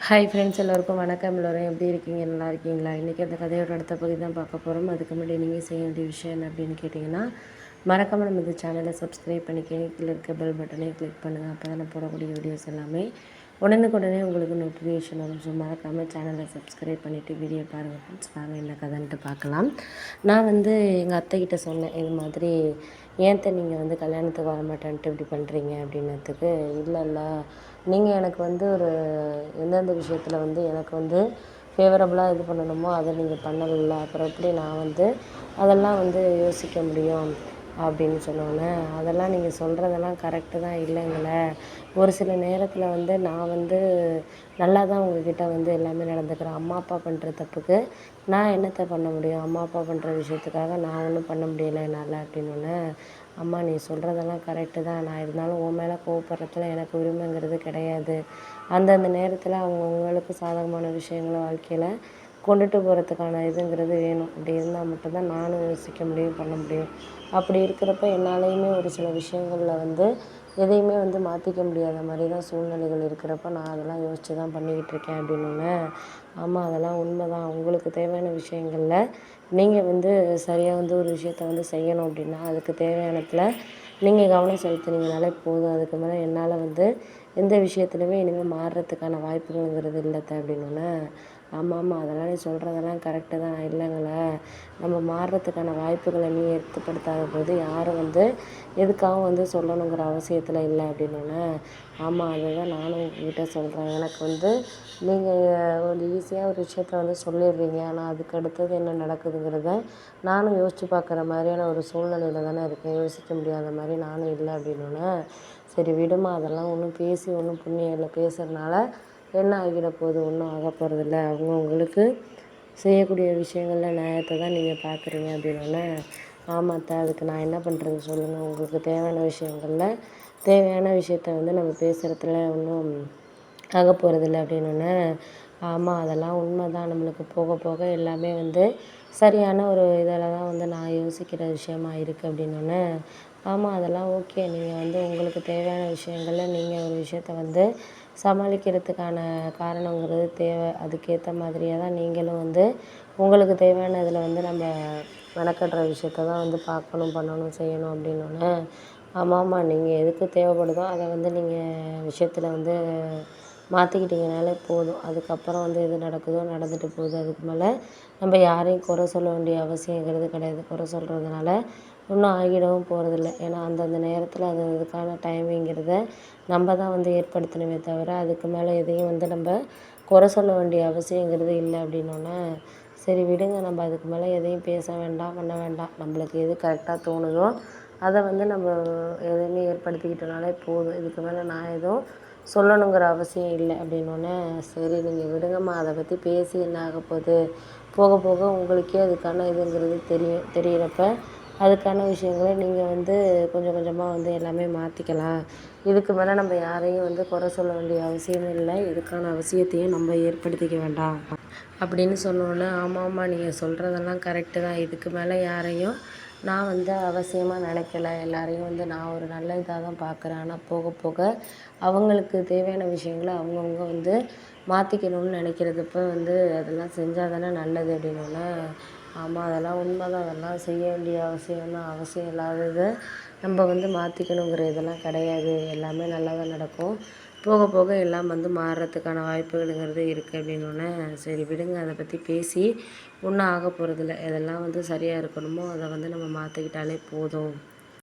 Hi friends, எல்லோருக்கும் வணக்கம். எல்லோரும் எப்படி இருக்கீங்க? நல்லா இருக்கீங்களா? இன்றைக்கி அந்த கதையோட அடுத்த பகுதி தான் பார்க்க போகிறோம். அதுக்கு முன்னாடி நீங்கள் செய்ய வேண்டிய விஷயம் என்ன அப்படின்னு கேட்டிங்கன்னா, மறக்காமல் நம்ம இந்த சேனலை சப்ஸ்கிரைப் பண்ணிக்க, கீழே இருக்க பெல் பட்டனை கிளிக் பண்ணுங்கள். அப்போ தான் நான் போடக்கூடிய வீடியோஸ் எல்லாமே உடனுக்குடனே உங்களுக்கு நோட்டிஃபிகேஷன் வரும். ஸோ மறக்காமல் சேனலை சப்ஸ்கிரைப் பண்ணிவிட்டு வீடியோ பாருங்கள் ஃப்ரெண்ட்ஸ். வாங்க என்ன கதைன்ட்டு பார்க்கலாம். நான் எங்கள் அத்தைக்கிட்ட சொன்னேன், இது மாதிரி ஏன்த்த நீங்கள் கல்யாணத்துக்கு வர மாட்டேன்ட்டு இப்படி பண்ணுறீங்க அப்படின்னதுக்கு, இல்லை நீங்கள் எனக்கு ஒரு எந்தெந்த விஷயத்தில் எனக்கு ஃபேவரபுளாக இது பண்ணணுமோ அதை நீங்கள் பண்ணலைல்ல, அப்புறம் எப்படி நான் அதெல்லாம் யோசிக்க முடியும் அப்படின்னு சொன்னோன்னே, அதெல்லாம் நீங்கள் சொல்கிறதெல்லாம் கரெக்டு தான் இல்லைங்களே. ஒரு சில நேரத்தில் நான் நல்லா தான் உங்ககிட்ட எல்லாமே நடந்துக்கிறேன். அம்மா அப்பா பண்ணுற தப்புக்கு நான் என்னத்தை பண்ண முடியும்? அம்மா அப்பா பண்ணுற விஷயத்துக்காக நான் ஒன்றும் பண்ண முடியலை என்னால் அப்படின்னோடனே, அம்மா நீ சொல்கிறதெல்லாம் கரெக்டு தான், நான் இருந்தாலும் உன் மேலே கோவப்படுறதுல எனக்கு உரிமைங்கிறது கிடையாது. அந்தந்த நேரத்தில் அவங்கவுங்களுக்கு சாதகமான விஷயங்களை வாழ்க்கையில் கொண்டுட்டு போகிறதுக்கான இதுங்கிறது வேணும். அப்படி இருந்தால் மட்டும்தான் நானும் யோசிக்க முடியும், பண்ண முடியும். அப்படி இருக்கிறப்ப என்னாலேயுமே ஒரு சில விஷயங்களில் எதையுமே மாற்றிக்க முடியாத மாதிரி தான் சூழ்நிலைகள் இருக்கிறப்ப நான் அதெல்லாம் யோசித்து தான் பண்ணிக்கிட்டு இருக்கேன் அப்படின்னோடனே, ஆமாம் அதெல்லாம் உண்மை தான். உங்களுக்கு தேவையான விஷயங்களில் நீங்கள் சரியாக ஒரு விஷயத்த செய்யணும் அப்படின்னா, அதுக்கு தேவையானதில் நீங்கள் கவனம் செலுத்துனீங்கனாலே போதும். அதுக்கு மேலே என்னால் எந்த விஷயத்துலையுமே இனிமேல் மாறுறதுக்கான வாய்ப்புகள்ங்கிறது இல்லத்த அப்படின்னோடனே, ஆமாம் அதெல்லாம் நீ சொல்கிறதெல்லாம் கரெக்டு தான் இல்லைங்களே. நம்ம மாறுறதுக்கான வாய்ப்புகளை நீ ஏற்படுத்தாத போது யாரும் எதுக்காகவும் சொல்லணுங்கிற அவசியத்தில் இல்லை அப்படின்னோடனே, ஆமாம் அதை தான் நானும் உங்ககிட்ட சொல்கிறேன். எனக்கு நீங்கள் ஒரு ஈஸியாக ஒரு விஷயத்த சொல்லிடுறீங்க. ஆனால் அதுக்கு அடுத்தது என்ன நடக்குதுங்கிறத நானும் யோசித்து பார்க்குற மாதிரியான ஒரு சூழ்நிலையில் தானே இருக்கேன். யோசிக்க முடியாத மாதிரி நானும் இல்லை அப்படின்னோடனே, சரி விடுமா, அதெல்லாம் ஒன்றும் பேசி ஒன்றும் புண்ணியம் இல்லை. பேசுகிறனால என்ன ஆகிட போகுது? ஒன்றும் ஆக போகிறதில்ல. அவங்கவுங்களுக்கு செய்யக்கூடிய விஷயங்களில் நியாயத்தை தான் நீங்கள் பார்க்குறீங்க அப்படின்னோடனே, ஆமாத்த அதுக்கு நான் என்ன பண்ணுறது சொல்லுங்கள். உங்களுக்கு தேவையான விஷயங்களில் தேவையான விஷயத்த நம்ம பேசுகிறதுல ஒன்றும் ஆக போகிறதில்ல அப்படின்னோடனே, ஆமாம் அதெல்லாம் உண்மை தான். நம்மளுக்கு போக போக எல்லாமே சரியான ஒரு இதில் தான் நான் யோசிக்கிற விஷயமா இருக்குது அப்படின்னோடனே, ஆமாம் அதெல்லாம் ஓகே. நீங்கள் உங்களுக்கு தேவையான விஷயங்களில் நீங்கள் ஒரு விஷயத்த சமாளிக்கிறதுக்கான காரணங்கிறது தேவை. அதுக்கேற்ற மாதிரியே தான் நீங்களும் உங்களுக்கு தேவையான இதில் நம்ம மெனக்கடுற விஷயத்த தான் பார்க்கணும், பண்ணணும், செய்யணும் அப்படின்னோடனே, ஆமாம்மா நீங்கள் எதுக்கு தேவைப்படுதோ அதை நீங்கள் விஷயத்தில் மாற்றிக்கிட்டிங்கனாலே போதும். அதுக்கப்புறம் எது நடக்குதோ நடந்துட்டு போகுது. அதுக்கு மேலே நம்ம யாரையும் குறை சொல்ல வேண்டிய அவசியங்கிறது கிடையாது. குறை சொல்கிறதுனால ஒன்றும் ஆகிடவும் போகிறதில்ல. ஏன்னா அந்தந்த நேரத்தில் அது அதுக்கான டைமிங்கிறத நம்ம தான் ஏற்படுத்தணுமே தவிர, அதுக்கு மேலே எதையும் நம்ம குறை சொல்ல வேண்டிய அவசியங்கிறது இல்லை அப்படின்னோடனே, சரி விடுங்க, நம்ம அதுக்கு மேலே எதையும் பேச வேண்டாம், பண்ண வேண்டாம். நம்மளுக்கு எது கரெக்டாக தோணுதோ அதை நம்ம எதையுமே ஏற்படுத்திக்கிட்டனாலே போதும். இதுக்கு மேலே நான் எதுவும் சொல்லணுங்கிற அவசியம் இல்லை அப்படின்னோடனே, சரி நீங்கள் விடுங்கம்மா, அதை பற்றி பேசி என்ன ஆக போகுது? போக போக உங்களுக்கே அதுக்கான இதுங்கிறது தெரியிறப்ப அதுக்கான விஷயங்களை நீங்கள் கொஞ்சம் கொஞ்சமாக எல்லாமே மாற்றிக்கலாம். இதுக்கு மேலே நம்ம யாரையும் குறை சொல்ல வேண்டிய அவசியமும் இல்லை. இதுக்கான அவசியத்தையும் நம்ம ஏற்படுத்திக்க வேண்டாம் அப்படின்னு சொன்னோன்னே, ஆமாம்மா நீங்கள் சொல்கிறதெல்லாம் கரெக்டு தான். இதுக்கு மேலே யாரையும் நான் அவசியமாக நினைக்கல. எல்லாரையும் நான் ஒரு நல்ல இதாக தான் பார்க்குறேன். ஆனால் போக போக அவங்களுக்கு தேவையான விஷயங்களை அவங்கவுங்க மாற்றிக்கணும்னு நினைக்கிறதுப்ப அதெல்லாம் செஞ்சால் தானே நல்லது அப்படின்னோடனே, ஆமாம் அதெல்லாம் உண்மை தான். அதெல்லாம் செய்ய வேண்டிய அவசியம் தான். அவசியம் இல்லாததை நம்ம மாற்றிக்கணுங்கிற இதெல்லாம் கிடையாது. எல்லாமே நல்லா தான் நடக்கும். போக போக எல்லாம் மாறுறதுக்கான வாய்ப்புகளுங்கிறது இருக்குது அப்படின்னோடனே, சரி விடுங்க, அதை பற்றி பேசி ஒன்றும் ஆக போகிறதில்ல. எதெல்லாம் சரியாக இருக்கணுமோ அதை நம்ம மாற்றிக்கிட்டாலே போதும்